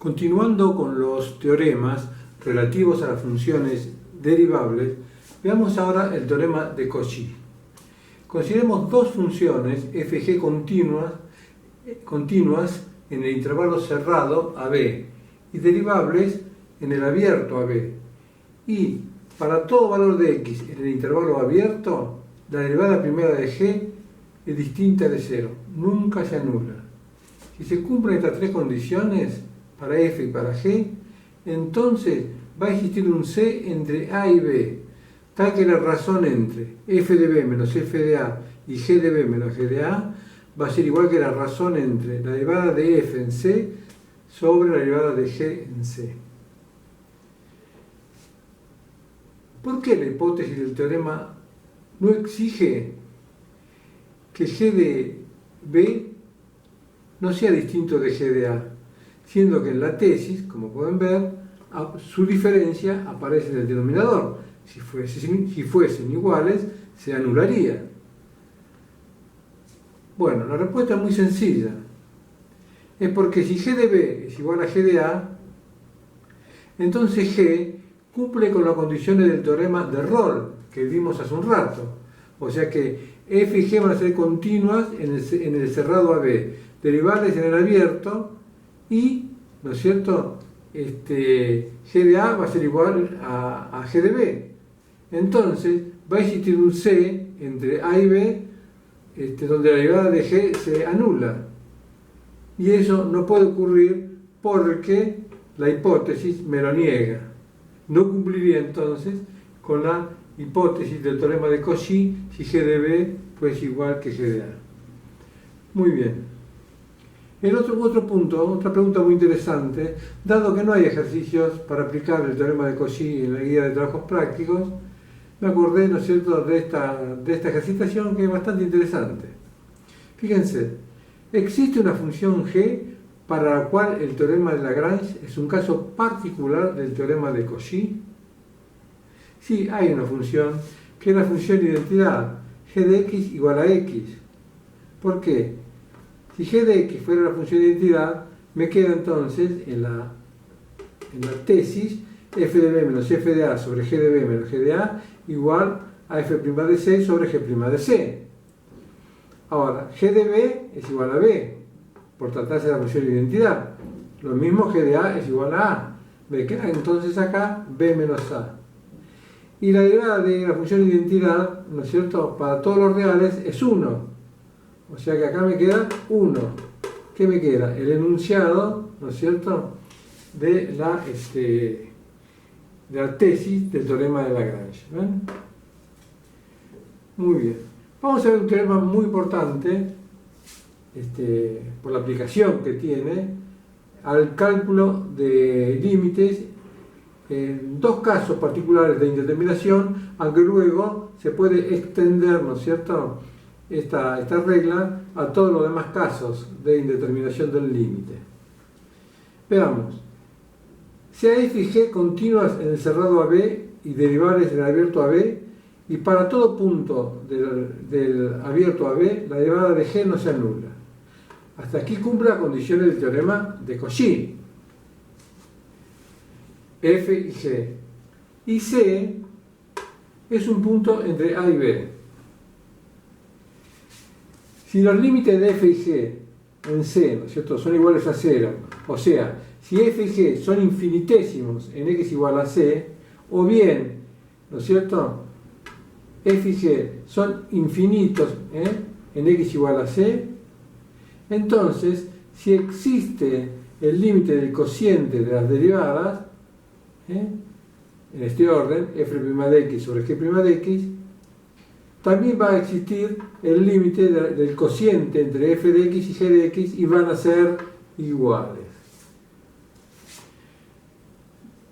Continuando con los teoremas relativos a las funciones derivables, veamos ahora el teorema de Cauchy. Consideremos dos funciones f y g continuas en el intervalo cerrado AB y derivables en el abierto AB. Y para todo valor de x en el intervalo abierto, la derivada primera de g es distinta de 0, nunca se anula. Si se cumplen estas tres condiciones, para f y para g, entonces va a existir un c entre a y b, tal que la razón entre f de b menos f de a y g de b menos g de a va a ser igual que la razón entre la derivada de f en c sobre la derivada de g en c. ¿Por qué la hipótesis del teorema no exige que g de b no sea distinto de g de a? Siendo que en la tesis, como pueden ver, su diferencia aparece en el denominador. Si fuesen iguales, se anularía. Bueno, la respuesta es muy sencilla. Es porque si g de b es igual a g de a, entonces g cumple con las condiciones del teorema de Rolle que vimos hace un rato. O sea que f y g van a ser continuas en el cerrado AB, derivables en el abierto, y, ¿no es cierto?, g de a va a ser igual a g de b. Entonces va a existir un c entre a y b, donde la derivada de g se anula. Y eso no puede ocurrir porque la hipótesis me lo niega. No cumpliría entonces con la hipótesis del teorema de Cauchy si g de b fuese igual que g de a. Muy bien. Otro punto, otra pregunta muy interesante, dado que no hay ejercicios para aplicar el teorema de Cauchy en la guía de trabajos prácticos, me acordé, ¿no es cierto?, de esta ejercitación que es bastante interesante. Fíjense, existe una función g para la cual el teorema de Lagrange es un caso particular del teorema de Cauchy. Sí, hay una función que es la función de identidad, g de x igual a x. ¿Por qué? Si g de x fuera la función de identidad, me queda entonces en la tesis f de b menos f de a sobre g de b menos g de a igual a f' de c sobre g' de c. Ahora, g de b es igual a b, por tratarse de la función de identidad. Lo mismo g de a es igual a a. Me queda entonces acá b menos a. Y la derivada de la función de identidad, ¿no es cierto?, para todos los reales es 1. O sea que acá me queda 1. ¿Qué me queda? El enunciado, ¿no es cierto?, de la tesis del teorema de Lagrange. ¿Ven? Muy bien. Vamos a ver un teorema muy importante por la aplicación que tiene al cálculo de límites en dos casos particulares de indeterminación, aunque luego se puede extender, ¿no es cierto?, esta regla a todos los demás casos de indeterminación del límite. Veamos. Sea f y g continuas en el cerrado AB y derivables en el abierto AB, y para todo punto del abierto AB, la derivada de g no se anula. Hasta aquí cumple las condiciones del teorema de Cauchy. F y g. Y C es un punto entre A y B. Si los límites de f y g en C, ¿no es cierto?, son iguales a 0, o sea, si f y g son infinitésimos en x igual a c, o bien, ¿no es cierto?, f y g son infinitos en x igual a c, entonces, si existe el límite del cociente de las derivadas, en este orden, f' de x sobre g' de x, también va a existir el límite del cociente entre f de x y g de x y van a ser iguales.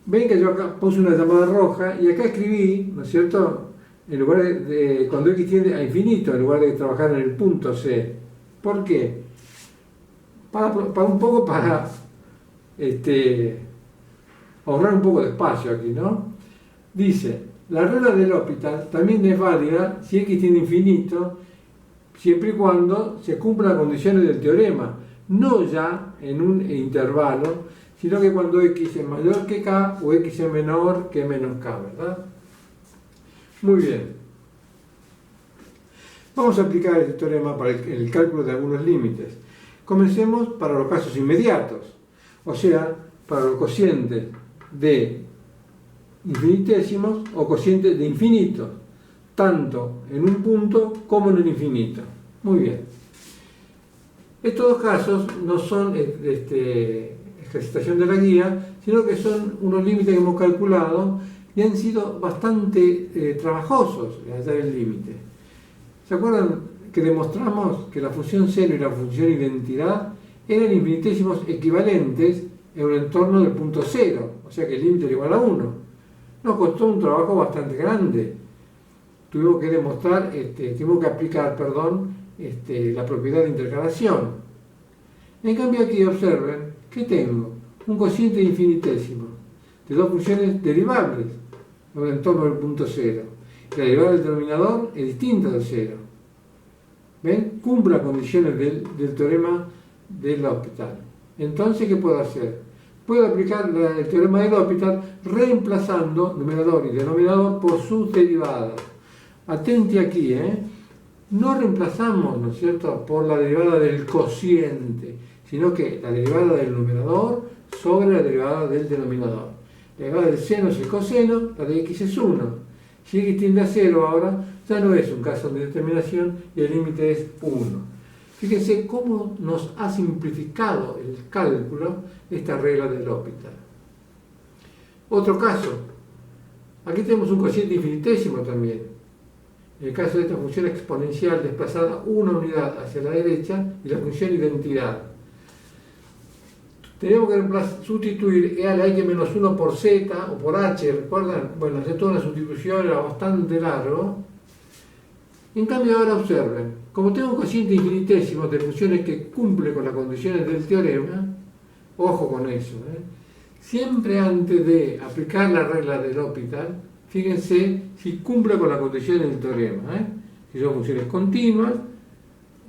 Ven que yo acá puse una llamada roja y acá escribí, ¿no es cierto?, en lugar de cuando x tiende a infinito, en lugar de trabajar en el punto C. ¿Por qué? Para ahorrar un poco de espacio aquí, ¿no? Dice, la regla del L'Hopital también es válida si x tiende a infinito, siempre y cuando se cumplan las condiciones del teorema, no ya en un intervalo, sino que cuando x es mayor que k o x es menor que menos k, ¿verdad? Muy bien. Vamos a aplicar este teorema para el cálculo de algunos límites. Comencemos para los casos inmediatos, o sea, para los cocientes de infinitesimos o cocientes de infinitos, tanto en un punto como en el infinito. Muy bien. Estos dos casos no son ejercitación de la guía, sino que son unos límites que hemos calculado y han sido bastante trabajosos hallar el límite. ¿Se acuerdan que demostramos que la función seno y la función identidad eran infinitesimos equivalentes en un entorno del punto cero, o sea que el límite era igual a 1? Nos costó un trabajo bastante grande. Tuvimos que demostrar, tuvimos que aplicar, la propiedad de intercalación. En cambio aquí observen que tengo un cociente infinitésimo de dos funciones derivables en un entorno del punto cero. La derivada del denominador es distinta del cero. ¿Ven? Cumple las condiciones del teorema de L'Hopital. Entonces, ¿qué puedo hacer? Puedo aplicar el teorema de L'Hopital reemplazando numerador y denominador por sus derivadas. Atente aquí, no reemplazamos, ¿no es cierto?, por la derivada del cociente, sino que la derivada del numerador sobre la derivada del denominador. La derivada del seno es el coseno, la de x es 1. Si x tiende a 0 ahora, ya no es un caso de determinación y el límite es 1. Fíjense cómo nos ha simplificado el cálculo esta regla de L'Hopital. Otro caso. Aquí tenemos un cociente infinitésimo también. En el caso de esta función exponencial desplazada una unidad hacia la derecha y la función identidad. Tenemos que sustituir e a la x menos 1 por z o por h, ¿recuerdan? Bueno, hacer toda una sustitución era bastante largo. En cambio ahora observen, como tengo un cociente infinitésimo de funciones que cumple con las condiciones del teorema, ojo con eso, siempre antes de aplicar la regla de L'Hopital, fíjense si cumple con las condiciones del teorema. Si son funciones continuas,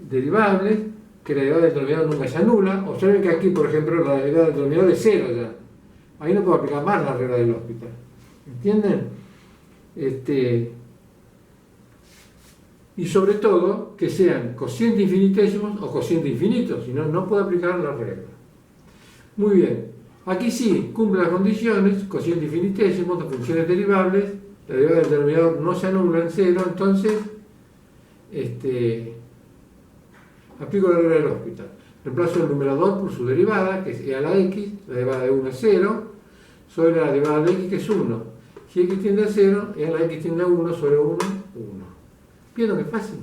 derivables, que la derivada del denominador nunca se anula. Observen que aquí, por ejemplo, la derivada del denominador es 0 ya. Ahí no puedo aplicar más la regla de L'Hopital. ¿Entienden? Y sobre todo, que sean cocientes infinitésimos o cocientes infinitos, si no, no puedo aplicar la regla. Muy bien. Aquí sí, cumple las condiciones, cociente infinitésimo, de funciones derivables, la derivada del denominador no se anula en 0, entonces, aplico la regla de L'Hopital. Reemplazo el numerador por su derivada, que es e a la x, la derivada de 1 es 0, sobre la derivada de x, que es 1. Si x tiende a 0, e a la x tiende a 1 sobre 1, 1. ¿Vieron que fácil?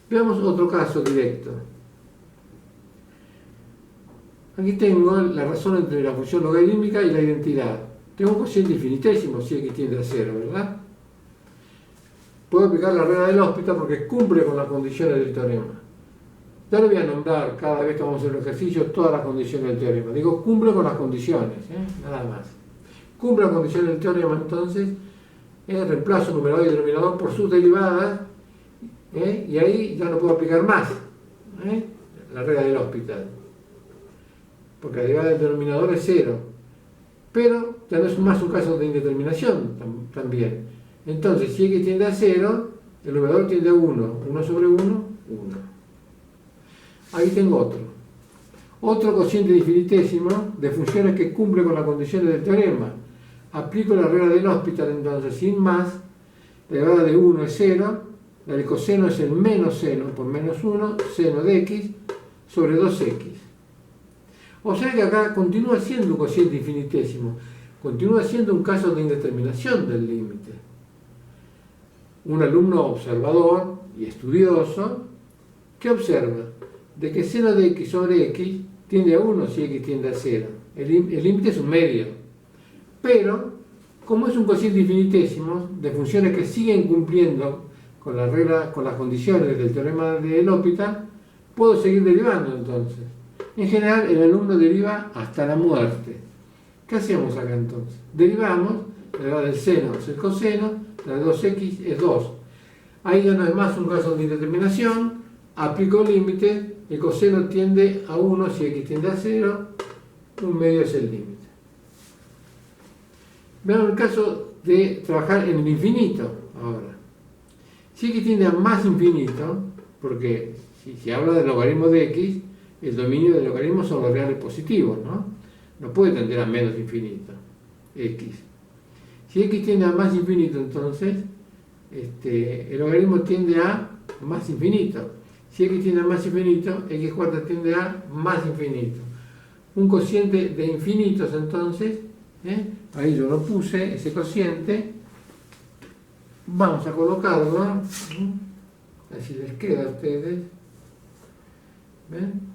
Veamos otro caso directo. Aquí tengo la razón entre la función logarítmica y la identidad. Tengo un cociente infinitésimo si x tiende a 0, ¿verdad? Puedo aplicar la regla de L'Hopital porque cumple con las condiciones del teorema. Ya lo voy a nombrar cada vez que vamos a hacer el ejercicio todas las condiciones del teorema. Digo, cumple con las condiciones, nada más. Cumple las condiciones del teorema, entonces, reemplazo numerador y denominador por sus derivadas, y ahí ya no puedo aplicar más la regla de L'Hopital. Porque la derivada del denominador es 0. Pero ya no es más un caso de indeterminación también. Entonces, si x tiende a 0, el numerador tiende a 1. 1 sobre 1, 1. Ahí tengo otro. Otro cociente infinitésimo de funciones que cumple con las condiciones del teorema. Aplico la regla de L'Hopital entonces sin más. La derivada de 1 es 0. La del coseno es el menos seno por menos 1, seno de x sobre 2x. O sea que acá continúa siendo un cociente infinitésimo. Continúa siendo un caso de indeterminación del límite. Un alumno observador y estudioso que observa de que seno de x sobre x tiende a 1 si x tiende a 0. El límite es un medio. Pero, como es un cociente infinitésimo de funciones que siguen cumpliendo con la regla, con las condiciones del teorema de L'Hopital, puedo seguir derivando entonces. En general, el alumno deriva hasta la muerte. ¿Qué hacemos acá entonces? Derivamos, la derivada del seno es el coseno, la de 2x es 2. Ahí ya no es más un caso de indeterminación, aplico el límite, el coseno tiende a 1 si x tiende a 0, un medio es el límite. Veamos el caso de trabajar en el infinito ahora. Si x tiende a más infinito, porque si se habla del logaritmo de x, el dominio del logaritmo son los reales positivos, ¿no? No puede tender a menos infinito, x. Si x tiende a más infinito, entonces el logaritmo tiende a más infinito. Si x tiende a más infinito, x cuarta tiende a más infinito. Un cociente de infinitos, entonces, ahí yo lo puse, ese cociente, vamos a colocarlo, así les queda a ustedes. ¿Ven?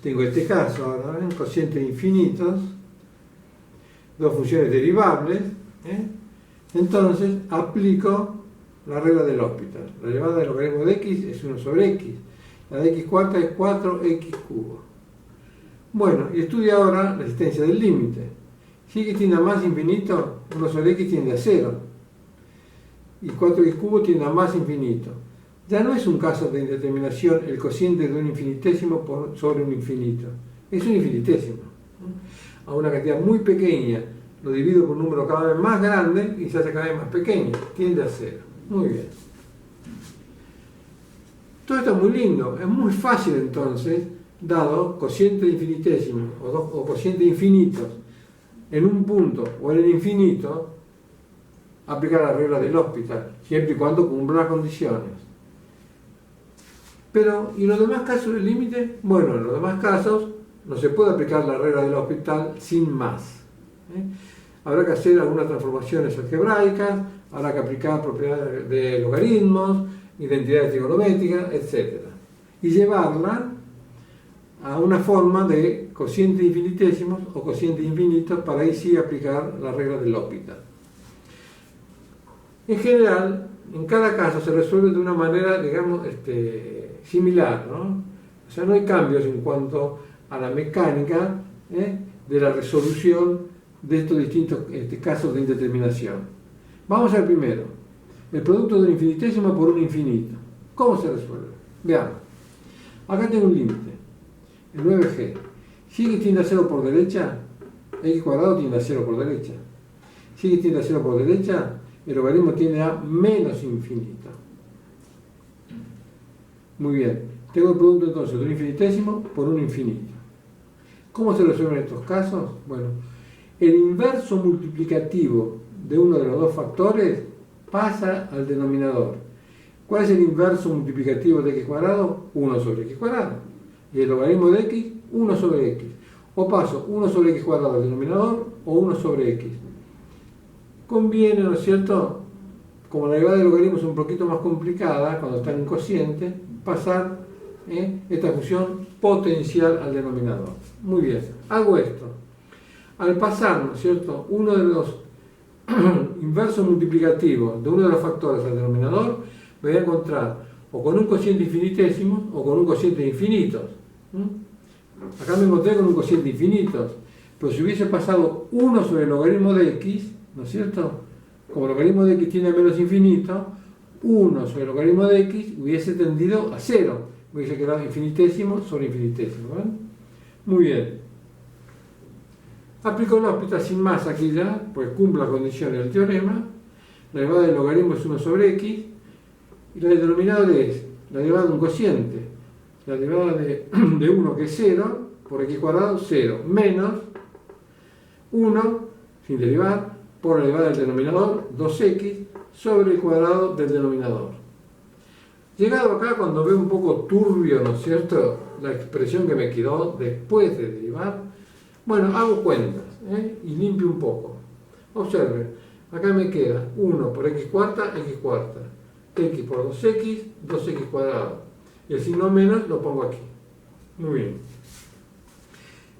Tengo este caso ahora, ¿ven? Cociente de infinitos, dos funciones derivables, entonces aplico la regla del L'Hopital. La derivada del logaritmo de x es 1 sobre x, la de x cuarta es 4x cubo. Bueno, y estudia ahora la existencia del límite. Si x tiende a más infinito, 1 sobre x tiende a 0, y 4x cubo tiende a más infinito. Ya no es un caso de indeterminación el cociente de un infinitésimo sobre un infinito, es un infinitésimo. A una cantidad muy pequeña lo divido por un número cada vez más grande y se hace cada vez más pequeño, tiende a 0. Muy bien. Todo esto es muy lindo, es muy fácil entonces, dado cociente de infinitesimos o cociente de infinitos en un punto o en el infinito, aplicar la regla del L'Hopital, siempre y cuando cumpla las condiciones. Pero, ¿y en los demás casos del límite? Bueno, en los demás casos no se puede aplicar la regla del L'Hopital sin más. Habrá que hacer algunas transformaciones algebraicas, habrá que aplicar propiedades de logaritmos, identidades trigonométricas, etc. Y llevarla a una forma de cociente de infinitésimos o cociente de infinitos para ahí sí aplicar la regla del L'Hopital. En general, en cada caso se resuelve de una manera, digamos, similar, ¿no? O sea, no hay cambios en cuanto a la mecánica de la resolución de estos distintos casos de indeterminación. Vamos al primero, el producto de un infinitésimo por un infinito. ¿Cómo se resuelve? Veamos. Acá tengo un límite, el 9g. Si x tiende a 0 por derecha, x cuadrado tiende a 0 por derecha. Si x tiende a 0 por derecha, el logaritmo tiende a menos infinito. Muy bien. Tengo el producto entonces de un infinitésimo por un infinito. ¿Cómo se resuelven estos casos? Bueno, el inverso multiplicativo de uno de los dos factores pasa al denominador. ¿Cuál es el inverso multiplicativo de x cuadrado? 1 sobre x cuadrado. Y el logaritmo de x, 1 sobre x. O paso 1 sobre x cuadrado al denominador o 1 sobre x. Conviene, ¿no es cierto? Como la derivada del logaritmo es un poquito más complicada, cuando está en un cociente, pasar esta función potencial al denominador. Muy bien, hago esto. Al pasar, ¿no es cierto?, uno de los inversos multiplicativos de uno de los factores al denominador, me voy a encontrar o con un cociente infinitésimo o con un cociente de infinitos. Acá me encontré con un cociente de infinitos, pero si hubiese pasado 1 sobre el logaritmo de x, ¿no es cierto?, como el logaritmo de x tiene menos infinito, 1 sobre el logaritmo de x hubiese tendido a 0, hubiese quedado infinitésimo sobre infinitésimo. ¿Vale? Muy bien. Aplico el L'Hopital sin más aquí ya, pues cumple las condiciones del teorema. La derivada del logaritmo es 1 sobre x, y la del denominador es la derivada de un cociente, la derivada de 1 que es 0, por x cuadrado, 0, menos 1, sin derivar, por la derivada del denominador, 2x, sobre el cuadrado del denominador. Llegado acá, cuando veo un poco turbio, ¿no es cierto?, la expresión que me quedó después de derivar, bueno, hago cuentas y limpio un poco. Observen, acá me queda 1 por x cuarta, x por 2x, 2x cuadrado. Y el signo menos lo pongo aquí. Muy bien.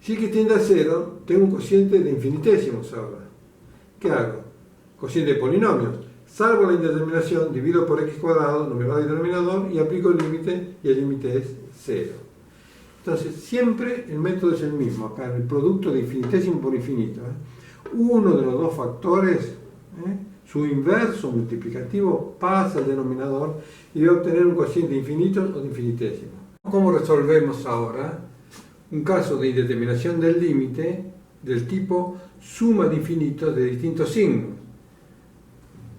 Si x tiende a 0, tengo un cociente de infinitésimos ahora. ¿Qué hago? Cociente de polinomios. Salvo la indeterminación, divido por x cuadrado, numerador y denominador, y aplico el límite, y el límite es 0. Entonces, siempre el método es el mismo, acá, el producto de infinitésimo por infinito. Uno de los dos factores, su inverso multiplicativo, pasa al denominador y voy a obtener un cociente de infinitos o de infinitésimo. ¿Cómo resolvemos ahora un caso de indeterminación del límite del tipo suma de infinitos de distintos signos?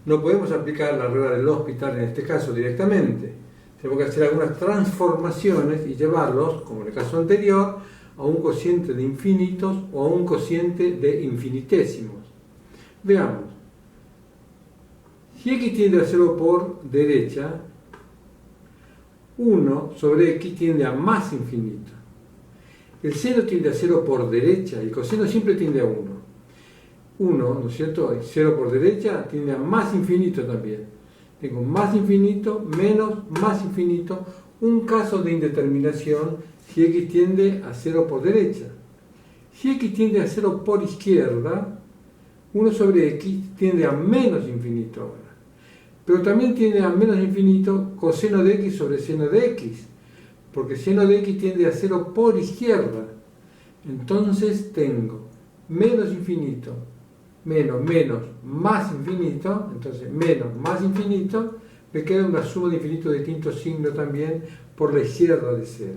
No podemos aplicar la regla del L'Hopital en este caso directamente. Tenemos que hacer algunas transformaciones y llevarlos, como en el caso anterior, a un cociente de infinitos o a un cociente de infinitésimos. Veamos. Si x tiende a 0 por derecha, 1 sobre x tiende a más infinito. El seno tiende a 0 por derecha y el coseno siempre tiende a 1. 1, ¿no es cierto? 0 por derecha tiende a más infinito también. Tengo más infinito, menos, más infinito, un caso de indeterminación si x tiende a 0 por derecha. Si x tiende a 0 por izquierda, 1 sobre x tiende a menos infinito ahora. Pero también tiende a menos infinito coseno de x sobre seno de x, porque seno de x tiende a 0 por izquierda. Entonces tengo menos infinito, menos, menos, más infinito, entonces menos, más infinito, me queda una suma de infinitos de distintos signos también por la izquierda de 0.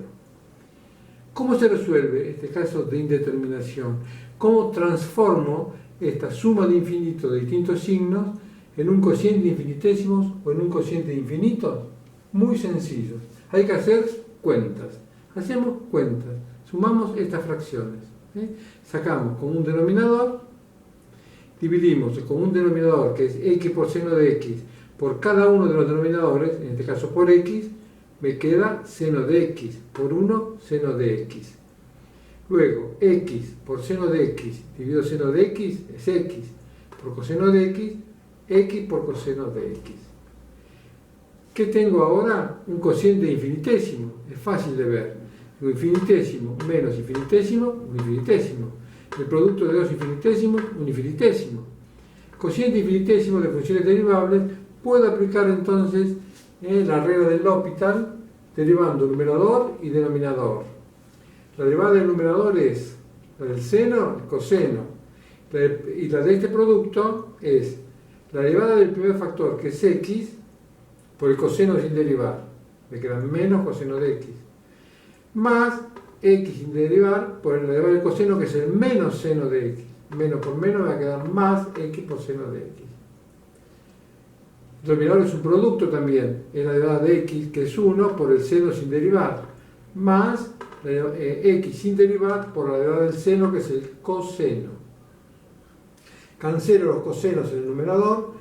¿Cómo se resuelve este caso de indeterminación? ¿Cómo transformo esta suma de infinitos de distintos signos en un cociente de infinitésimos o en un cociente de infinitos? Muy sencillo. Hay que hacer cuentas. Hacemos cuentas. Sumamos estas fracciones. Sacamos como un denominador, dividimos el común denominador, que es x por seno de x, por cada uno de los denominadores, en este caso por x, me queda seno de x, por 1 seno de x. Luego, x por seno de x dividido seno de x es x, por coseno de x por coseno de x. ¿Qué tengo ahora? Un cociente de infinitésimo, es fácil de ver. Un infinitésimo menos infinitésimo, un infinitésimo. El producto de dos infinitésimos, un infinitésimo. Cociente infinitésimo de funciones derivables, puedo aplicar entonces la regla del L'Hopital derivando numerador y denominador. La derivada del numerador es la del seno, el coseno, y la de este producto es la derivada del primer factor, que es x, por el coseno sin derivar, me queda menos coseno de x, más x sin derivar por la derivada del coseno, que es el menos seno de x. Menos por menos me va a quedar más x por seno de x. El denominador es un producto también, es la derivada de x, que es 1, por el seno sin derivar, más x sin derivar por la derivada del seno, que es el coseno. Cancelo los cosenos en el numerador,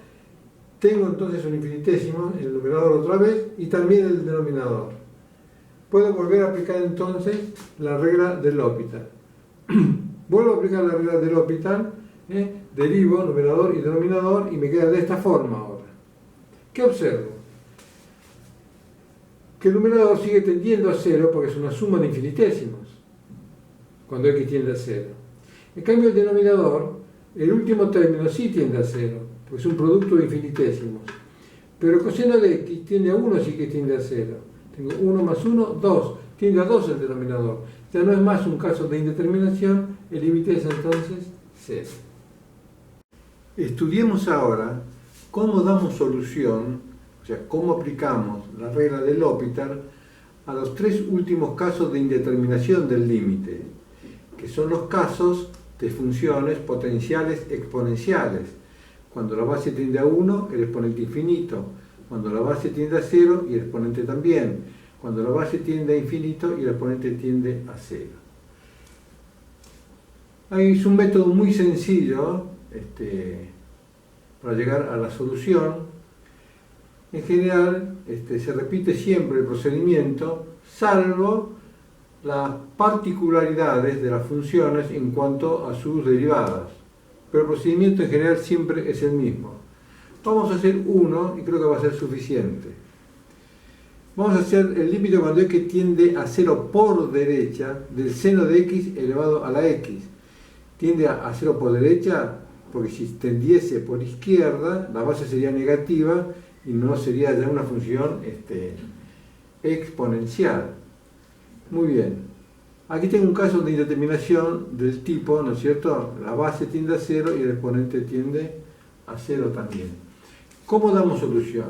tengo entonces un infinitésimo en el numerador otra vez y también el denominador. Puedo volver a aplicar entonces la regla del L'Hopital. Vuelvo a aplicar la regla del L'Hopital, derivo numerador y denominador y me queda de esta forma ahora. ¿Qué observo? Que el numerador sigue tendiendo a 0 porque es una suma de infinitésimos cuando x tiende a 0. En cambio el denominador, el último término sí tiende a 0, porque es un producto de infinitésimos. Pero el coseno de x tiende a 1 si x tiende a 0. Tengo 1 más 1, 2. Tiende a 2 el denominador. Ya no es más un caso de indeterminación, el límite es entonces 0. Estudiemos ahora cómo damos solución, o sea, cómo aplicamos la regla del L'Hopital a los tres últimos casos de indeterminación del límite, que son los casos de funciones potenciales exponenciales. Cuando la base tiende a 1, el exponente infinito. Cuando la base tiende a 0 y el exponente también. Cuando la base tiende a infinito y el exponente tiende a 0. Es un método muy sencillo para llegar a la solución. En general se repite siempre el procedimiento, salvo las particularidades de las funciones en cuanto a sus derivadas. Pero el procedimiento en general siempre es el mismo. Vamos a hacer uno y creo que va a ser suficiente. Vamos a hacer el límite cuando x tiende a 0 por derecha del seno de x elevado a la x. Tiende a 0 por derecha porque si tendiese por izquierda la base sería negativa y no sería ya una función exponencial. Muy bien. Aquí tengo un caso de indeterminación del tipo, ¿no es cierto? La base tiende a 0 y el exponente tiende a 0 también. ¿Cómo damos solución?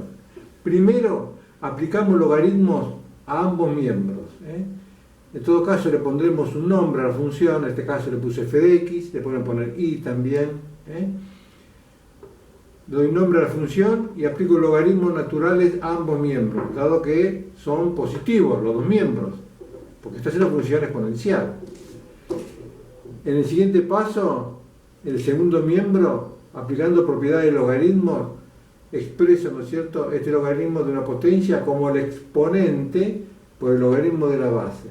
Primero, aplicamos logaritmos a ambos miembros. ¿eh? En todo caso le pondremos un nombre a la función, en este caso le puse f de x, le pueden poner y también. ¿eh? Doy nombre a la función y aplico logaritmos naturales a ambos miembros, dado que son positivos los dos miembros, porque esta es una función exponencial. En el siguiente paso, el segundo miembro, aplicando propiedades de logaritmos, expreso, ¿no es cierto?, este logaritmo de una potencia como el exponente por el logaritmo de la base.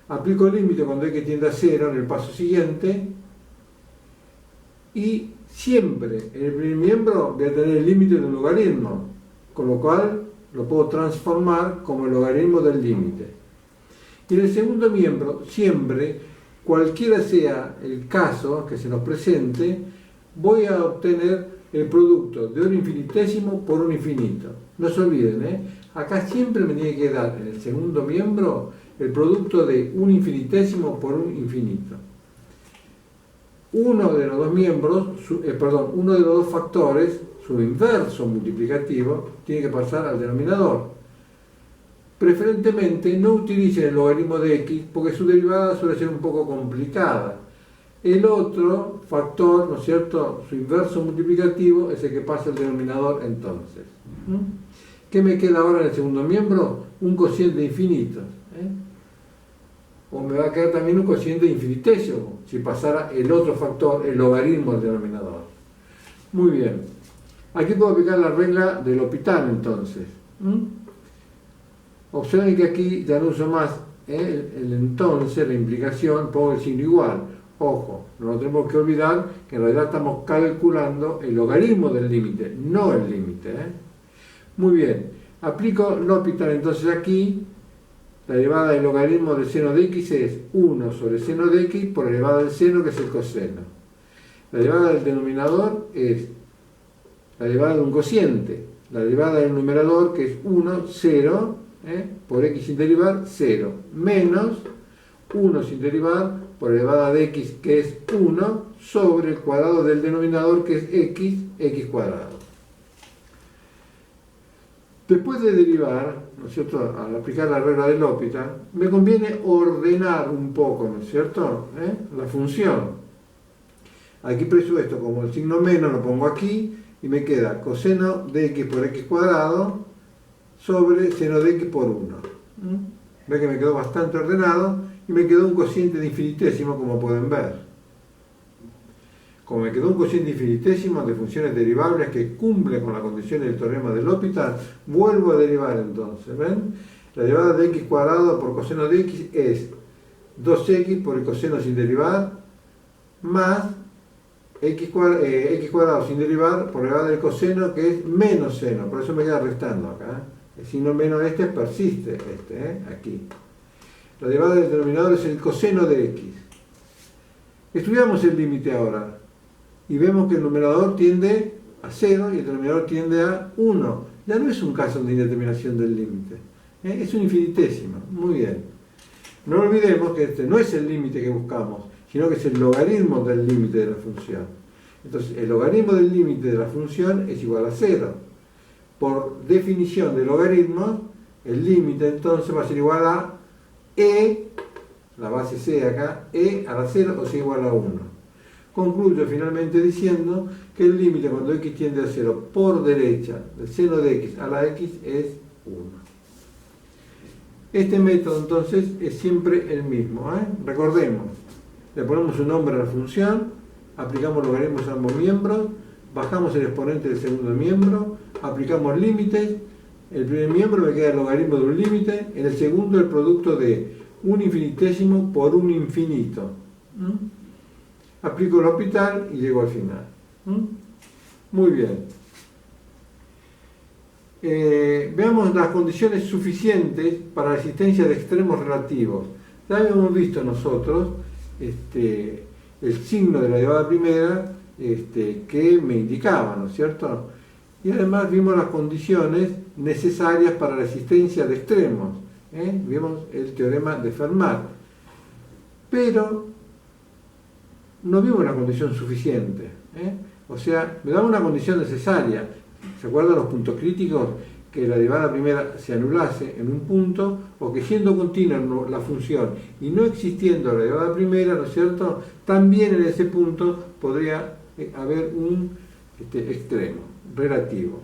Aplico el límite cuando x tiende a 0 en el paso siguiente y siempre en el primer miembro voy a tener el límite de un logaritmo, con lo cual lo puedo transformar como el logaritmo del límite. Y en el segundo miembro, siempre, cualquiera sea el caso que se nos presente, voy a obtener el producto de un infinitésimo por un infinito. No se olviden, acá siempre me tiene que dar en el segundo miembro el producto de un infinitésimo por un infinito. Uno de los dos miembros, uno de los dos factores, su inverso multiplicativo, tiene que pasar al denominador. Preferentemente no utilicen el logaritmo de x porque su derivada suele ser un poco complicada. El otro factor, ¿no es cierto?, su inverso multiplicativo es el que pasa al denominador entonces. ¿Qué me queda ahora en el segundo miembro? Un cociente infinito. O me va a quedar también un cociente infinitésimo si pasara el otro factor, el logaritmo del denominador. Muy bien. Aquí puedo aplicar la regla del L'Hopital entonces. Observen que aquí ya no uso más el entonces, la implicación, pongo el signo igual. Ojo, no nos tenemos que olvidar que en realidad estamos calculando el logaritmo del límite, no el límite. Muy bien, aplico L'Hopital entonces aquí. La derivada del logaritmo del seno de x es 1 sobre seno de x por la derivada del seno, que es el coseno. La derivada del denominador es la derivada de un cociente. La derivada del numerador, que es 1, 0, por x sin derivar, 0. Menos 1 sin derivar por la derivada de x, que es 1, sobre el cuadrado del denominador, que es x cuadrado. Después de derivar, ¿no es cierto?, al aplicar la regla del L'Hopital, me conviene ordenar un poco, ¿no es cierto?, la función. Aquí presupuesto como el signo menos lo pongo aquí y me queda coseno de x por x cuadrado sobre seno de x por 1. Ve que me quedó bastante ordenado y me quedó un cociente de infinitésimo, como pueden ver. Como me quedó un cociente infinitésimo de funciones derivables que cumple con la condición del teorema de L'Hopital, vuelvo a derivar entonces. ¿Ven? La derivada de x cuadrado por coseno de x es 2x por el coseno sin derivar más x cuadrado sin derivar por la derivada del coseno, que es menos seno. Por eso me queda restando acá. El signo menos persiste, aquí. La derivada del denominador es el coseno de x. Estudiamos el límite ahora. Y vemos que el numerador tiende a 0 y el denominador tiende a 1. Ya no es un caso de indeterminación del límite. Es un infinitésimo. Muy bien. No olvidemos que este no es el límite que buscamos, sino que es el logaritmo del límite de la función. Entonces, el logaritmo del límite de la función es igual a 0. Por definición de logaritmos, el límite entonces va a ser igual a e, la base c acá, e a la 0 o sea igual a 1. Concluyo finalmente diciendo que el límite cuando x tiende a 0 por derecha del seno de x a la x es 1. Este método entonces es siempre el mismo. Recordemos, le ponemos un nombre a la función, aplicamos logaritmos a ambos miembros, bajamos el exponente del segundo miembro, aplicamos límites. El primer miembro me queda el logaritmo de un límite, en el segundo el producto de un infinitésimo por un infinito. Aplico L'Hopital y llego al final. Muy bien. Veamos las condiciones suficientes para la existencia de extremos relativos. Ya habíamos visto nosotros el signo de la derivada primera que me indicaba, ¿no es cierto? Y además vimos las condiciones necesarias para la existencia de extremos. Vimos el teorema de Fermat. Pero no vimos una condición suficiente. O sea, me daba una condición necesaria. ¿Se acuerdan los puntos críticos? que la derivada primera se anulase en un punto, o que siendo continua la función y no existiendo la derivada primera, ¿no es cierto?, también en ese punto podría haber un extremo relativo.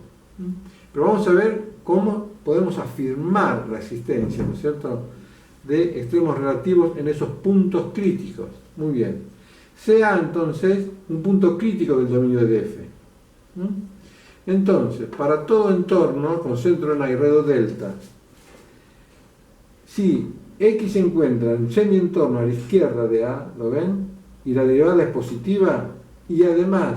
Pero vamos a ver cómo podemos afirmar la existencia, ¿no es cierto?, de extremos relativos en esos puntos críticos. Muy bien. Sea entonces un punto crítico del dominio de f. Entonces, para todo entorno con centro en A y radio delta, si X se encuentra en un semientorno a la izquierda de A, ¿lo ven?, y la derivada es positiva, y además,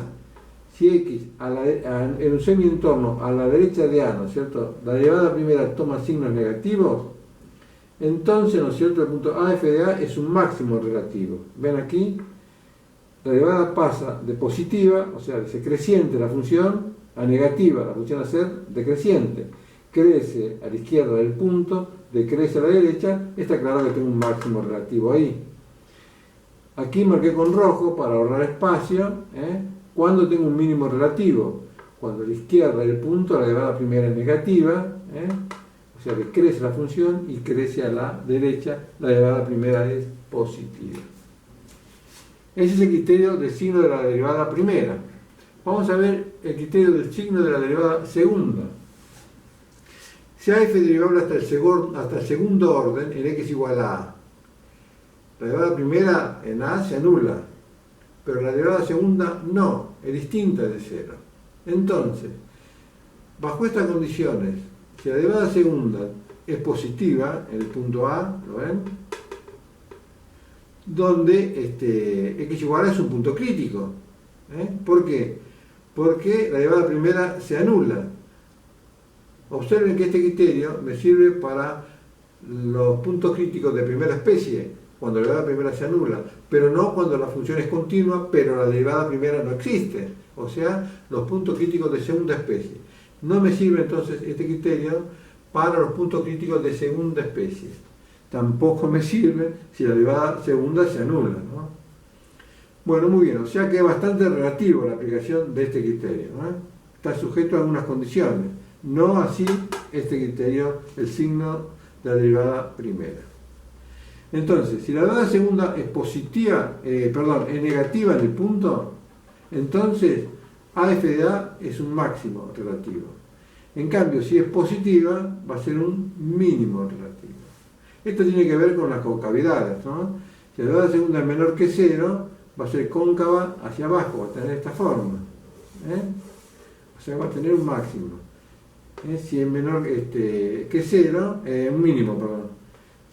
si X en un semientorno a la derecha de A, ¿no es cierto?, la derivada primera toma signos negativos, entonces, ¿no es cierto?, el punto AF de A es un máximo relativo. ¿Ven aquí? La derivada pasa de positiva, o sea, de creciente la función, a negativa, la función a ser decreciente. Crece a la izquierda del punto, decrece a la derecha, está claro que tengo un máximo relativo ahí. Aquí marqué con rojo para ahorrar espacio, cuando tengo un mínimo relativo. Cuando a la izquierda del punto la derivada primera es negativa, o sea que crece la función y crece a la derecha, la derivada primera es positiva. Ese es el criterio del signo de la derivada primera. Vamos a ver el criterio del signo de la derivada segunda. Si a f derivable hasta el segundo orden en x igual a a, la derivada primera en a se anula, pero la derivada segunda no, es distinta de cero. Entonces, bajo estas condiciones, si la derivada segunda es positiva en el punto A, ¿lo ven?, donde x igual a es un punto crítico. ¿Por qué? Porque la derivada primera se anula. Observen que este criterio me sirve para los puntos críticos de primera especie, cuando la derivada primera se anula, pero no cuando la función es continua, pero la derivada primera no existe. O sea, los puntos críticos de segunda especie. No me sirve entonces este criterio para los puntos críticos de segunda especie. Tampoco me sirve si la derivada segunda se anula, ¿no? Bueno, muy bien, o sea que es bastante relativo la aplicación de este criterio, ¿no? Está sujeto a algunas condiciones, no así este criterio, el signo de la derivada primera. Entonces, si la derivada segunda es positiva, es negativa en el punto, entonces AF de A es un máximo relativo. En cambio, si es positiva, va a ser un mínimo relativo. Esto tiene que ver con las concavidades, ¿no? Si la derivada segunda es menor que 0, va a ser cóncava hacia abajo, va a tener esta forma. O sea, va a tener un máximo. Si es menor que 0, un mínimo, perdón.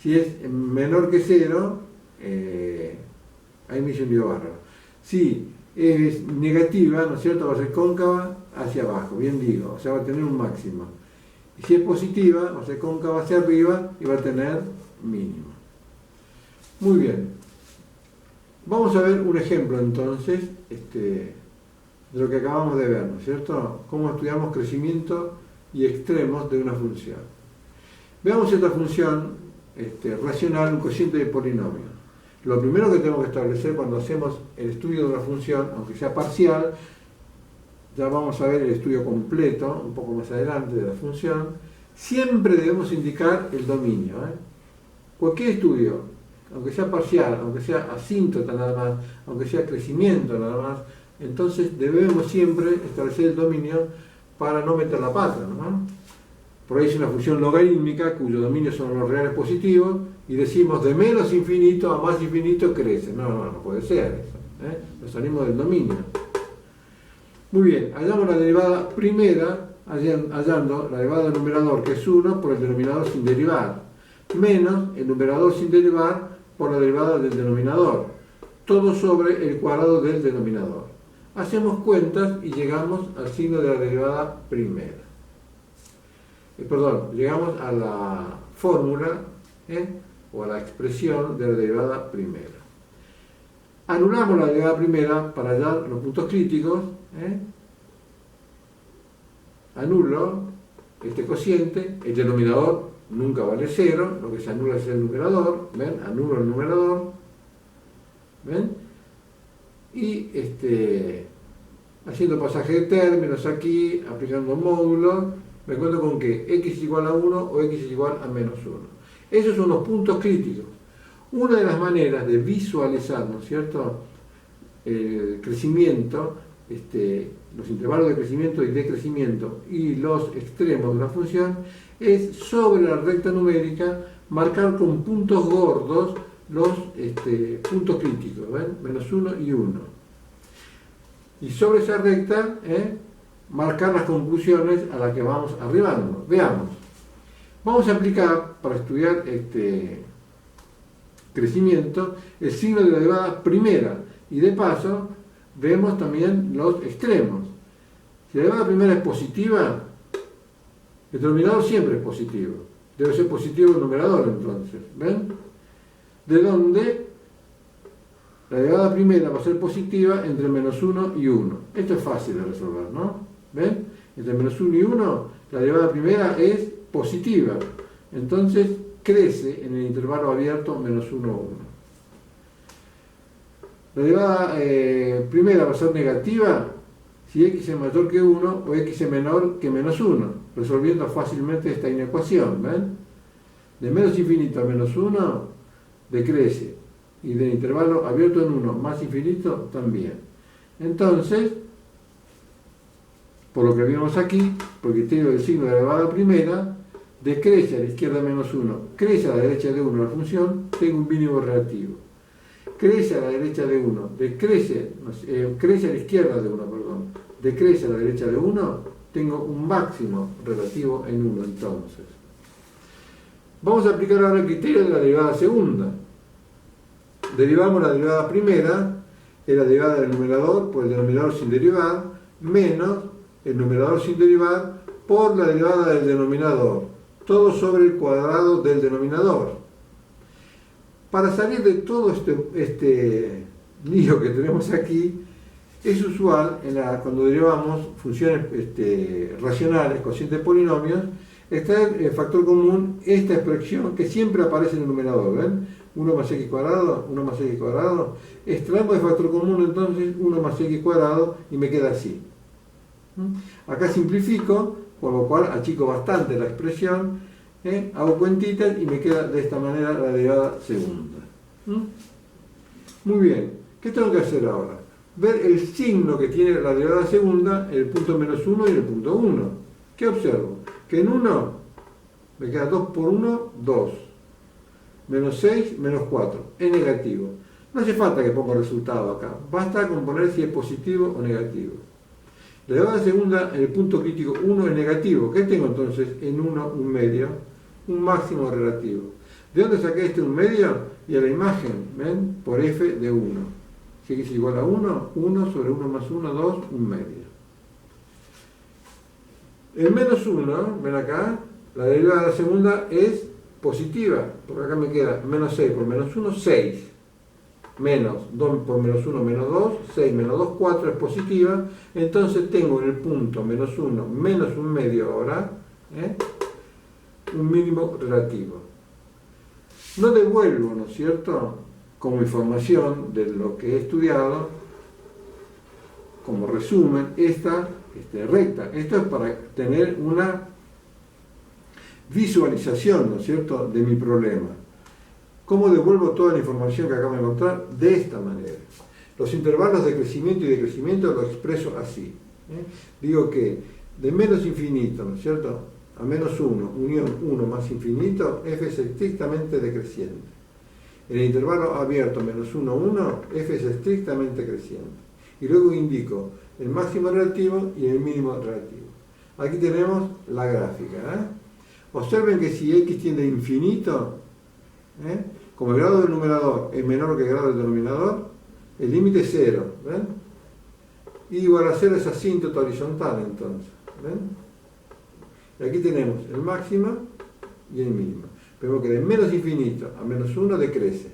Si es menor que 0, ahí me hice un lío bárbaro. Si es negativa, ¿no es cierto?, va a ser cóncava hacia abajo, bien digo, o sea, va a tener un máximo. Y si es positiva, va a ser cóncava hacia arriba y va a tener mínimo. Muy bien. Vamos a ver un ejemplo entonces de lo que acabamos de ver, ¿no es cierto? Cómo estudiamos crecimiento y extremos de una función. Veamos esta función racional, un cociente de polinomio. Lo primero que tenemos que establecer cuando hacemos el estudio de una función, aunque sea parcial, ya vamos a ver el estudio completo, un poco más adelante, de la función, siempre debemos indicar el dominio. Cualquier estudio, aunque sea parcial, aunque sea asíntota nada más, aunque sea crecimiento nada más, entonces debemos siempre establecer el dominio para no meter la pata, ¿no? Por ahí es una función logarítmica cuyo dominio son los reales positivos y decimos de menos infinito a más infinito crece. No puede ser eso. Nos salimos del dominio. Muy bien, hallamos la derivada primera, hallando la derivada del numerador, que es 1, por el denominador sin derivar, menos el numerador sin derivar por la derivada del denominador, todo sobre el cuadrado del denominador. Hacemos cuentas y llegamos al signo de la derivada primera. Llegamos a la fórmula o a la expresión de la derivada primera. Anulamos la derivada primera para hallar los puntos críticos. Anulo este cociente, el denominador nunca vale 0, lo que se anula es el numerador, ¿ven? Anulo el numerador, ¿ven? Y haciendo pasaje de términos aquí, aplicando módulos, me encuentro con que x es igual a 1 o x es igual a menos 1. Esos son los puntos críticos. Una de las maneras de visualizar, ¿no es cierto?, el crecimiento, los intervalos de crecimiento y decrecimiento y los extremos de una función, es sobre la recta numérica marcar con puntos gordos los puntos críticos, ¿ven? Menos 1 y 1. Y sobre esa recta, marcar las conclusiones a las que vamos arribando. Veamos. Vamos a aplicar, para estudiar crecimiento, el signo de la derivada primera. Y de paso, vemos también los extremos. Si la derivada primera es positiva, el denominador siempre es positivo. Debe ser positivo el numerador, entonces. ¿Ven? De donde la derivada primera va a ser positiva entre menos 1 y 1. Esto es fácil de resolver, ¿no? ¿Ven? Entre menos 1 y 1, la derivada primera es positiva. Entonces, crece en el intervalo abierto menos 1, 1. La derivada primera va a ser negativa si x es mayor que 1 o x es menor que menos 1, resolviendo fácilmente esta inecuación. ¿Ven? De menos infinito a menos 1 decrece, y del intervalo abierto en 1 más infinito también. Entonces, por lo que vimos aquí, por el criterio del signo de la derivada primera, decrece a la izquierda menos 1, crece a la derecha de 1 la función, tengo un mínimo relativo. Crece a la derecha de 1, crece a la izquierda de 1, perdón, decrece a la derecha de 1, tengo un máximo relativo en 1 entonces. Vamos a aplicar ahora el criterio de la derivada segunda. Derivamos la derivada primera, es la derivada del numerador por el denominador sin derivar, menos el numerador sin derivar por la derivada del denominador, todo sobre el cuadrado del denominador. Para salir de todo este lío que tenemos aquí, es usual cuando derivamos funciones racionales, cocientes de polinomios, extraer el factor común, esta expresión que siempre aparece en el numerador, ¿ven? 1 más x cuadrado, 1 más x cuadrado, extraemos el factor común entonces 1 más x cuadrado y me queda así. Acá simplifico, por lo cual achico bastante la expresión, hago cuentitas y me queda de esta manera la derivada segunda. Muy bien, ¿qué tengo que hacer ahora? Ver el signo que tiene la derivada segunda en el punto menos 1 y en el punto 1. ¿Qué observo? Que en 1 me queda 2 por 1, 2. Menos 6, menos 4. Es negativo. No hace falta que ponga el resultado acá. Basta con poner si es positivo o negativo. La derivada segunda en el punto crítico 1 es negativo. ¿Qué tengo entonces en 1? Un medio. Un máximo relativo. ¿De dónde saqué un medio? Y a la imagen, ¿ven? Por f de 1. Si x es igual a 1, 1 sobre 1 más 1, 2, un medio. El menos 1, ven acá, la derivada de la segunda es positiva, porque acá me queda menos 6 por menos 1, 6. Menos 2 por menos 1, menos 2, 6 menos 2, 4 es positiva. Entonces tengo en el punto menos 1, menos un medio ahora, un mínimo relativo. No devuelvo, ¿no es cierto?, como información de lo que he estudiado, como resumen, esta recta. Esto es para tener una visualización, ¿no es cierto?, de mi problema. ¿Cómo devuelvo toda la información que acabo de encontrar? De esta manera. Los intervalos de crecimiento y decrecimiento los expreso así. Digo que de menos infinito, ¿no es cierto?, a menos 1, unión 1 más infinito, f es estrictamente decreciente. En el intervalo abierto menos 1, 1, f es estrictamente creciente. Y luego indico el máximo relativo y el mínimo relativo. Aquí tenemos la gráfica. Observen que si x tiende a infinito, como el grado del numerador es menor que el grado del denominador, el límite es 0. ¿Ven? Y igual a 0 es asíntota horizontal entonces. ¿Ven? Y aquí tenemos el máximo y el mínimo. Vemos que de menos infinito a menos 1 decrece.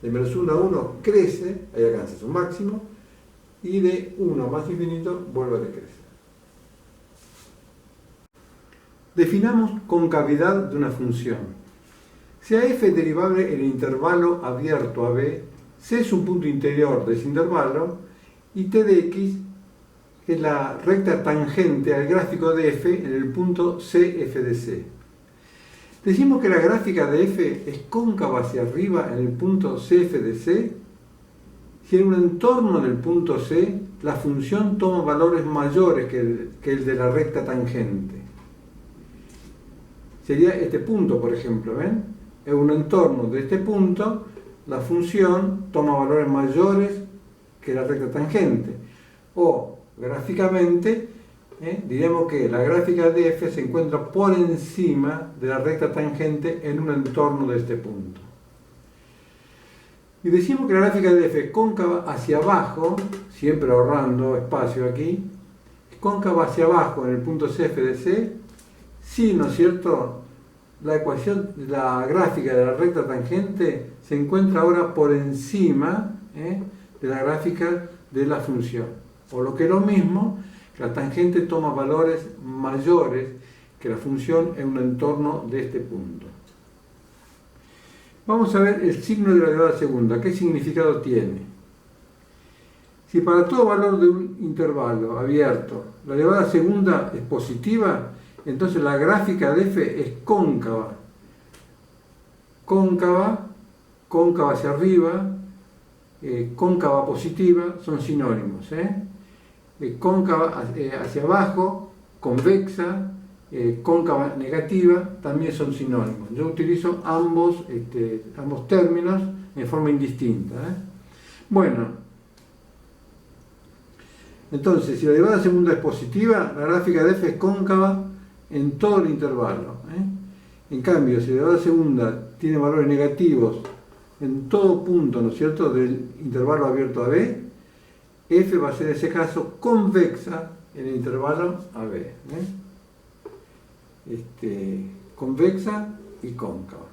De menos 1 a 1 crece, ahí alcanza su máximo, y de 1 más infinito vuelve a decrecer. Definamos concavidad de una función. Sea f derivable en el intervalo abierto a b, c es un punto interior de ese intervalo, y t de x es la recta tangente al gráfico de f en el punto CF de C. Decimos que la gráfica de f es cóncava hacia arriba en el punto CF de C si en un entorno del punto C la función toma valores mayores que el de la recta tangente. Sería este punto, por ejemplo, ¿ven? En un entorno de este punto, la función toma valores mayores que la recta tangente. O, gráficamente, diremos que la gráfica de f se encuentra por encima de la recta tangente en un entorno de este punto. Y decimos que la gráfica de f es cóncava hacia abajo, siempre ahorrando espacio aquí, es cóncava hacia abajo en el punto CF de C, si, ¿no es cierto?, la ecuación, la gráfica de la recta tangente se encuentra ahora por encima de la gráfica de la función. O lo que es lo mismo, que la tangente toma valores mayores que la función en un entorno de este punto. Vamos a ver el signo de la derivada segunda. ¿Qué significado tiene? Si para todo valor de un intervalo abierto la derivada segunda es positiva, entonces la gráfica de f es cóncava. Cóncava hacia arriba, cóncava positiva, son sinónimos. Cóncava hacia abajo, convexa, cóncava negativa, también son sinónimos. Yo utilizo ambos términos en forma indistinta. Bueno, entonces, si la derivada segunda es positiva, la gráfica de f es cóncava en todo el intervalo. En cambio, si la derivada segunda tiene valores negativos en todo punto, ¿no es cierto?, del intervalo abierto a b, f va a ser en ese caso convexa en el intervalo a b. Convexa y cóncava.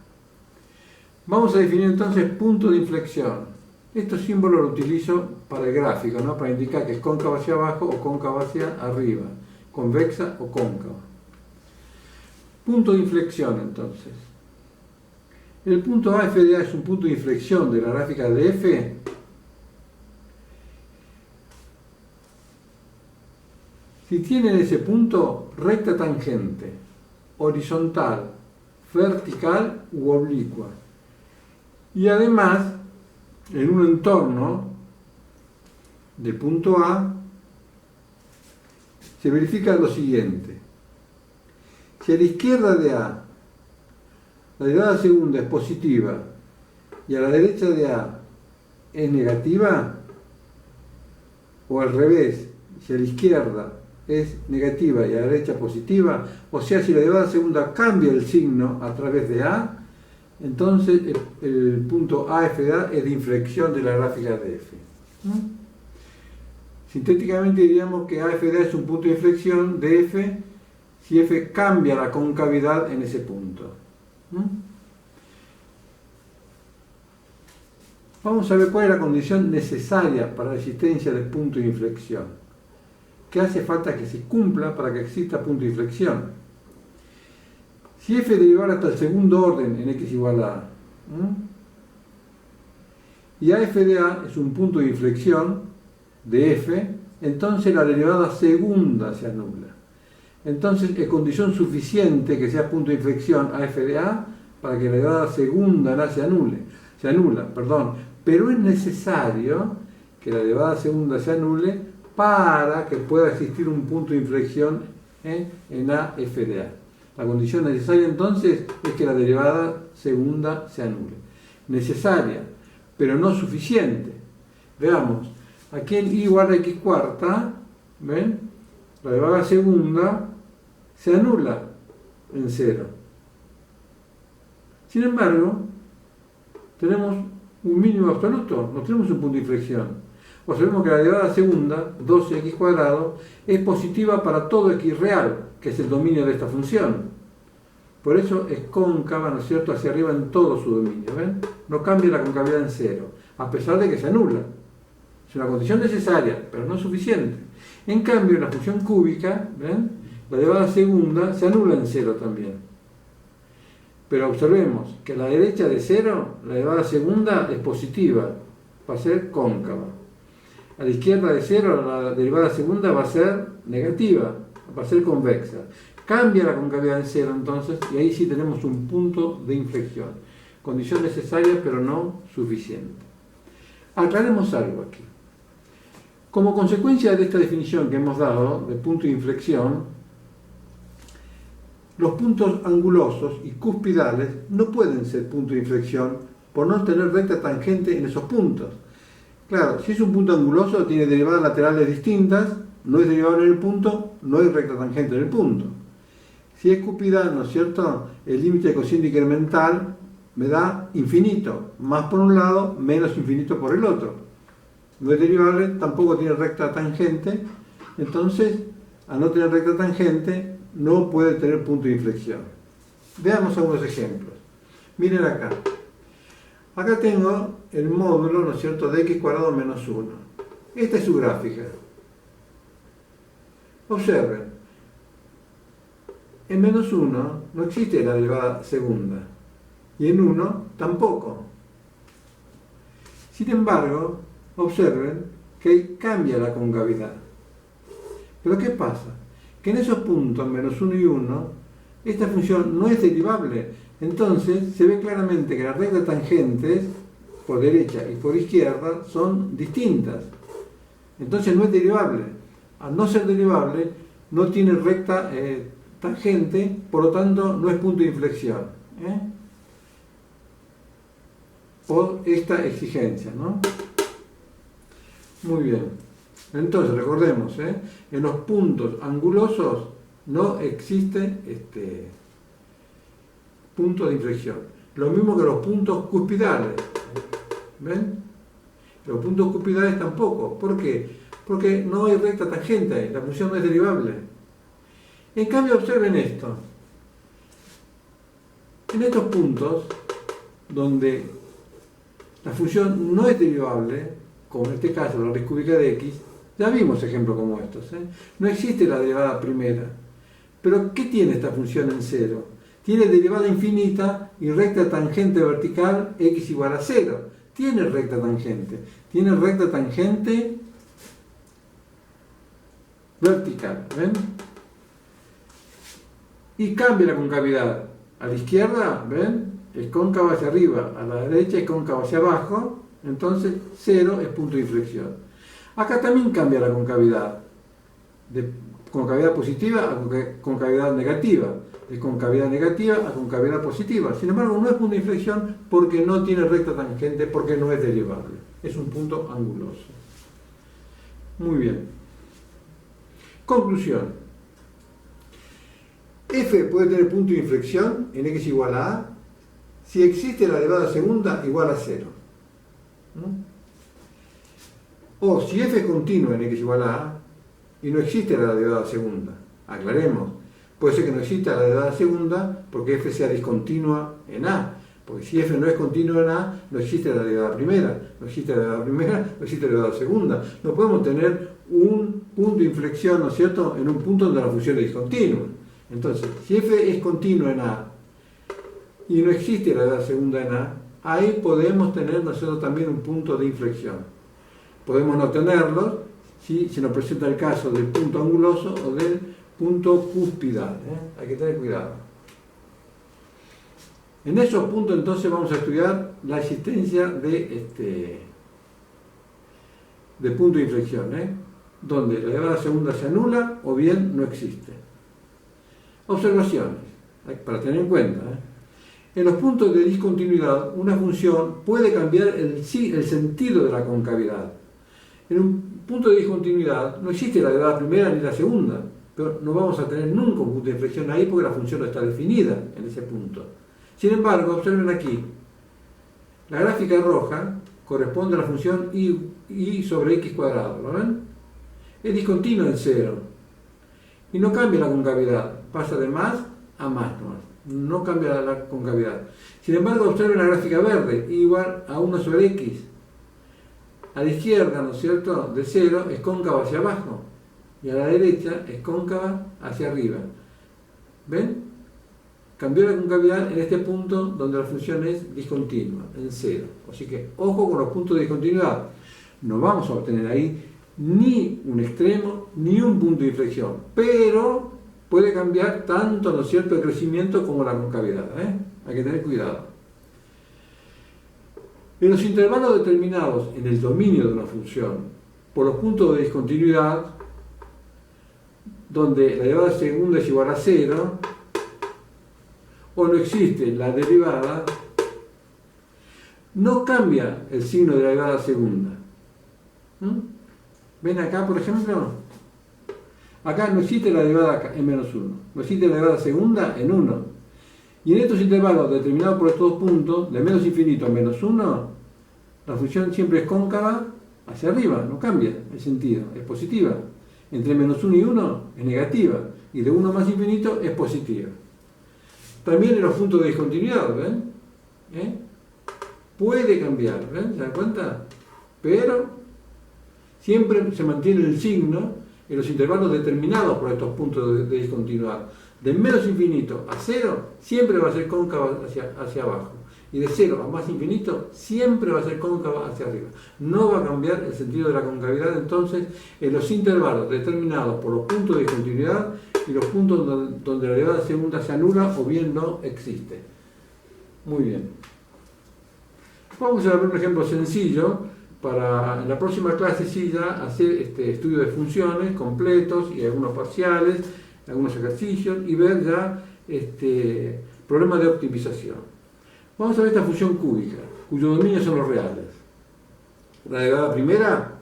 Vamos a definir entonces punto de inflexión. Estos símbolos los utilizo para el gráfico, ¿no?, para indicar que es cóncava hacia abajo o cóncava hacia arriba, convexa o cóncava. Punto de inflexión, entonces. El punto A, f de A es un punto de inflexión de la gráfica de f. Si tiene en ese punto recta tangente, horizontal, vertical u oblicua. Y además, en un entorno del punto A, se verifica lo siguiente. Si a la izquierda de A la derivada segunda es positiva y a la derecha de A es negativa, o al revés, si a la izquierda es negativa y a la derecha positiva, o sea, si la derivada segunda cambia el signo a través de A, entonces el punto A, f de A es de inflexión de la gráfica de f. Sintéticamente diríamos que A, f de A es un punto de inflexión de f si f cambia la concavidad en ese punto. Vamos a ver cuál es la condición necesaria para la existencia del punto de inflexión. ¿Qué hace falta que se cumpla para que exista punto de inflexión? Si f derivara hasta el segundo orden en x igual a A, y a f de A es un punto de inflexión de f, entonces la derivada segunda se anula. Entonces es condición suficiente que sea punto de inflexión a f de A para que la derivada segunda se anula, pero es necesario que la derivada segunda se anule para que pueda existir un punto de inflexión en a f de A. La condición necesaria entonces es que la derivada segunda se anule. Necesaria, pero no suficiente. Veamos, aquí en y igual a x cuarta, ¿ven? La derivada segunda se anula en 0. Sin embargo, tenemos un mínimo absoluto, no tenemos un punto de inflexión. Observemos que la derivada segunda, 12x cuadrado, es positiva para todo x real, que es el dominio de esta función. Por eso es cóncava, ¿no es cierto?, hacia arriba en todo su dominio. ¿Ven? No cambia la concavidad en 0, a pesar de que se anula. Es una condición necesaria, pero no suficiente. En cambio, en la función cúbica, ¿ven?, la derivada segunda se anula en 0 también. Pero observemos que a la derecha de 0, la derivada segunda es positiva, va a ser cóncava. A la izquierda de 0, la derivada segunda va a ser negativa, va a ser convexa. Cambia la concavidad en 0 entonces, y ahí sí tenemos un punto de inflexión. Condición necesaria, pero no suficiente. Aclaremos algo aquí. Como consecuencia de esta definición que hemos dado de punto de inflexión, los puntos angulosos y cuspidales no pueden ser punto de inflexión por no tener recta tangente en esos puntos. Claro, si es un punto anguloso, tiene derivadas laterales distintas, no es derivable en el punto, no hay recta tangente en el punto. Si es cuspidal, ¿no es cierto?, el límite de cociente incremental me da infinito, más por un lado, menos infinito por el otro. No es derivable, tampoco tiene recta tangente, entonces, al no tener recta tangente, no puede tener punto de inflexión. Veamos algunos ejemplos. Miren acá. Acá tengo el módulo, ¿no es cierto?, de x cuadrado menos 1. Esta es su gráfica. Observen. En menos 1 no existe la derivada segunda. Y en 1 tampoco. Sin embargo, observen que cambia la concavidad. ¿Pero qué pasa? Que en esos puntos, menos 1 y 1, esta función no es derivable. Entonces se ve claramente que las rectas tangentes por derecha y por izquierda son distintas. Entonces no es derivable. Al no ser derivable, no tiene recta tangente, por lo tanto no es punto de inflexión. Por esta exigencia, ¿no? Muy bien. Entonces, recordemos, en los puntos angulosos no existe punto de inflexión. Lo mismo que los puntos cuspidales. ¿Ven? Los puntos cuspidales tampoco. ¿Por qué? Porque no hay recta tangente ahí, la función no es derivable. En cambio, observen esto. En estos puntos, donde la función no es derivable, como en este caso la raíz cúbica de x, ya vimos ejemplos como estos. No existe la derivada primera. Pero, ¿qué tiene esta función en 0? Tiene derivada infinita y recta tangente vertical x igual a 0. Tiene recta tangente. Tiene recta tangente vertical. ¿Ven? Y cambia la concavidad. A la izquierda, ¿ven?, es cóncava hacia arriba. A la derecha es cóncava hacia abajo. Entonces 0 es punto de inflexión. Acá también cambia la concavidad. De concavidad positiva a concavidad negativa. De concavidad negativa a concavidad positiva. Sin embargo, no es punto de inflexión porque no tiene recta tangente, porque no es derivable. Es un punto anguloso. Muy bien. Conclusión. F puede tener punto de inflexión en x igual a a si existe la derivada segunda igual a 0. O si f es continua en x igual a y no existe la derivada segunda. Aclaremos. Puede ser que no exista la derivada segunda porque f sea discontinua en a. Porque si f no es continua en a, no existe la derivada primera. No existe la derivada primera, no existe la derivada segunda. No podemos tener un punto de inflexión, ¿no es cierto?, en un punto donde la función es discontinua. Entonces, si f es continua en a y no existe la derivada segunda en a, ahí podemos tener nosotros también un punto de inflexión. Podemos no tenerlo si se nos presenta el caso del punto anguloso o del punto cuspidal. Hay que tener cuidado. En esos puntos entonces vamos a estudiar la existencia de punto de inflexión, donde la derivada segunda se anula o bien no existe. Observaciones, para tener en cuenta. En los puntos de discontinuidad, una función puede cambiar el sentido de la concavidad. En un punto de discontinuidad no existe la derivada primera ni la segunda, pero no vamos a tener nunca un punto de inflexión ahí porque la función no está definida en ese punto. Sin embargo, observen aquí, la gráfica roja corresponde a la función y sobre x cuadrado, ¿lo ven? Es discontinua en 0 y no cambia la concavidad, pasa de más a más nomás. No cambia la concavidad. Sin embargo, observen la gráfica verde, igual a 1 sobre x. A la izquierda, ¿no es cierto?, de 0 es cóncava hacia abajo. Y a la derecha es cóncava hacia arriba. ¿Ven? Cambió la concavidad en este punto donde la función es discontinua, en 0. Así que, ojo con los puntos de discontinuidad. No vamos a obtener ahí ni un extremo ni un punto de inflexión, pero puede cambiar tanto, ¿no es cierto?, el crecimiento como la concavidad, ¿eh? Hay que tener cuidado. En los intervalos determinados en el dominio de una función por los puntos de discontinuidad, donde la derivada segunda es igual a 0, o no existe la derivada, no cambia el signo de la derivada segunda. ¿Ven acá, por ejemplo? Acá no existe la derivada en menos 1, no existe la derivada segunda en 1. Y en estos intervalos determinados por estos dos puntos, de menos infinito a menos 1, la función siempre es cóncava hacia arriba, no cambia el sentido, es positiva. Entre menos 1 y 1 es negativa, y de 1 más infinito es positiva. También en los puntos de discontinuidad, ¿ven? Puede cambiar, ¿ven? ¿Se dan cuenta? Pero siempre se mantiene el signo en los intervalos determinados por estos puntos de discontinuidad. De menos infinito a 0 siempre va a ser cóncava hacia abajo. Y de 0 a más infinito siempre va a ser cóncava hacia arriba. No va a cambiar el sentido de la concavidad entonces en los intervalos determinados por los puntos de discontinuidad y los puntos donde la derivada segunda se anula o bien no existe. Muy bien. Vamos a ver un ejemplo sencillo para en la próxima clase sí ya hacer estudio de funciones completos y algunos parciales, algunos ejercicios y ver ya problemas de optimización. Vamos a ver esta función cúbica, cuyo dominio son los reales. La derivada primera,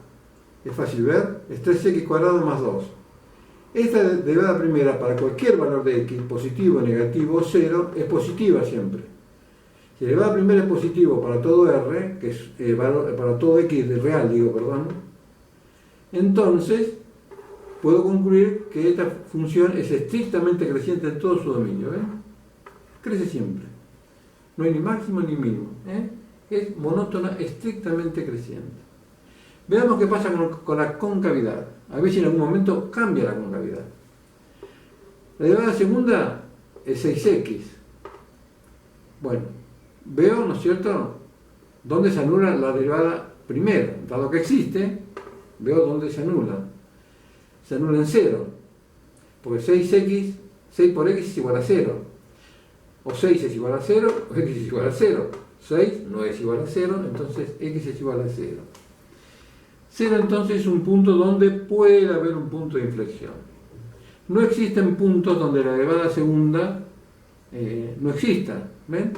es fácil ver, es 3x cuadrado más 2. Esta derivada primera para cualquier valor de x, positivo, negativo o 0, es positiva siempre. Si la derivada primera es positivo para todo r, que es para todo x de real, entonces puedo concluir que esta función es estrictamente creciente en todo su dominio. Crece siempre. No hay ni máximo ni mínimo. Es monótona, estrictamente creciente. Veamos qué pasa con la concavidad. A ver si en algún momento cambia la concavidad. La derivada segunda es 6x. Bueno, veo, ¿no es cierto?, dónde se anula la derivada primera. Dado que existe, veo dónde se anula. Se anula en 0. Porque 6 por x es igual a 0. O 6 es igual a 0, o x es igual a 0. 6 no es igual a 0, entonces x es igual a 0. 0 entonces es un punto donde puede haber un punto de inflexión. No existen puntos donde la derivada segunda no exista. ¿Ven?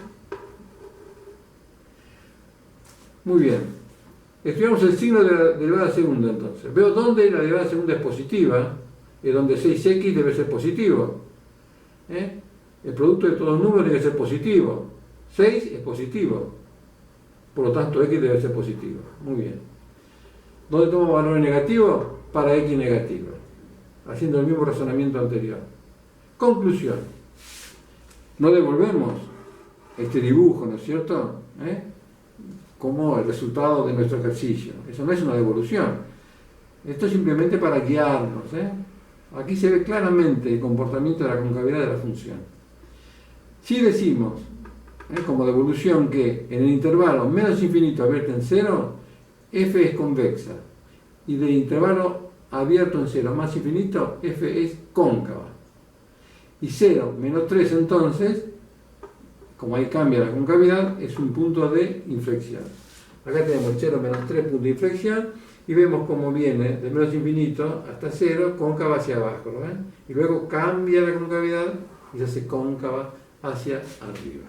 Muy bien. Estudiamos el signo de la derivada segunda entonces. Veo dónde la derivada segunda es positiva, y donde 6x debe ser positivo. El producto de todos los números debe ser positivo. 6 es positivo. Por lo tanto, x debe ser positivo. Muy bien. ¿Dónde tomo valores negativos? Para x negativo. Haciendo el mismo razonamiento anterior. Conclusión. No devolvemos este dibujo, ¿no es cierto?, como el resultado de nuestro ejercicio. Eso no es una devolución. Esto es simplemente para guiarnos. Aquí se ve claramente el comportamiento de la concavidad de la función. Si decimos, como devolución, que en el intervalo menos infinito abierto en 0, f es convexa, y del intervalo abierto en 0 más infinito, f es cóncava. Y 0 menos 3 entonces, como ahí cambia la concavidad, es un punto de inflexión. Acá tenemos 0 menos 3 puntos de inflexión, y vemos cómo viene de menos infinito hasta 0, cóncava hacia abajo. Y luego cambia la concavidad y se hace cóncava hacia arriba.